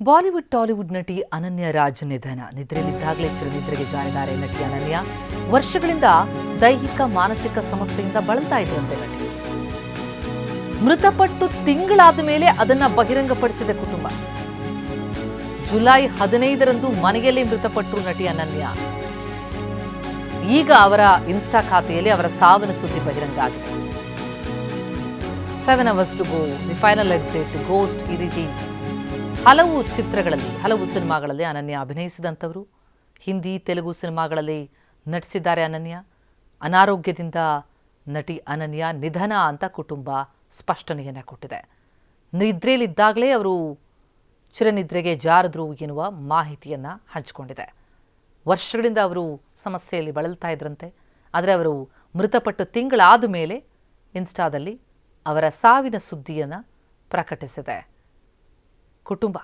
Bollywood Tollywood ನಟಿ ಅನನ್ಯ ರಾಜ್ ನಿಧನ. ನಿದ್ರೆಯಲ್ಲಿದ್ದಾಗಲೇ ಚಿರನಿದ್ರೆಗೆ ಜಾರಿದ್ದಾರೆ ನಟಿ ಅನನ್ಯ. ವರ್ಷಗಳಿಂದ ದೈಹಿಕ ಮಾನಸಿಕ ಸಮಸ್ಯೆಯಿಂದ ಬಳಲ್ತಾ ಇದ್ರಂತೆ ನಟಿ. ಮೃತಪಟ್ಟು ತಿಂಗಳಾದ ಮೇಲೆ ಅದನ್ನ ಬಹಿರಂಗಪಡಿಸಿದ ಕುಟುಂಬ. ಜುಲೈ 15ರಂದು ಮನೆಯಲ್ಲೇ ಮೃತಪಟ್ಟರು ನಟಿ ಅನನ್ಯ. ಈಗ ಅವರ ಇನ್ಸ್ಟಾ ಖಾತೆಯಲ್ಲಿ ಅವರ ಸಾವಿನ ಸುದ್ದಿ ಬಹಿರಂಗ ಆಗಿದೆ. 7 hours to go, the final exit, ghost, ಈ ರೀತಿ ಹಲವು ಚಿತ್ರಗಳಲ್ಲಿ, ಹಲವು ಸಿನಿಮಾಗಳಲ್ಲಿ ಅನನ್ಯ ಅಭಿನಯಿಸಿದಂಥವರು. ಹಿಂದಿ, ತೆಲುಗು ಸಿನಿಮಾಗಳಲ್ಲಿ ನಟಿಸಿದ್ದಾರೆ ಅನನ್ಯ. ಅನಾರೋಗ್ಯದಿಂದ ನಟಿ ಅನನ್ಯ ನಿಧನ ಅಂತ ಕುಟುಂಬ ಸ್ಪಷ್ಟನೆಯನ್ನು ಕೊಟ್ಟಿದೆ. ನಿದ್ರೆಯಲ್ಲಿದ್ದಾಗಲೇ ಅವರು ಚಿರನಿದ್ರೆಗೆ ಜಾರಿದ್ರು ಎನ್ನುವ ಮಾಹಿತಿಯನ್ನು ಹಂಚಿಕೊಂಡಿದೆ. ವರ್ಷಗಳಿಂದ ಅವರು ಸಮಸ್ಯೆಯಲ್ಲಿ ಬಳಲ್ತಾ ಇದ್ರಂತೆ. ಆದರೆ ಅವರು ಮೃತಪಟ್ಟು ತಿಂಗಳಾದ ಮೇಲೆ ಇನ್ಸ್ಟಾದಲ್ಲಿ ಅವರ ಸಾವಿನ ಸುದ್ದಿಯನ್ನು ಪ್ರಕಟಿಸಿದೆ ಕುಟುಂಬ.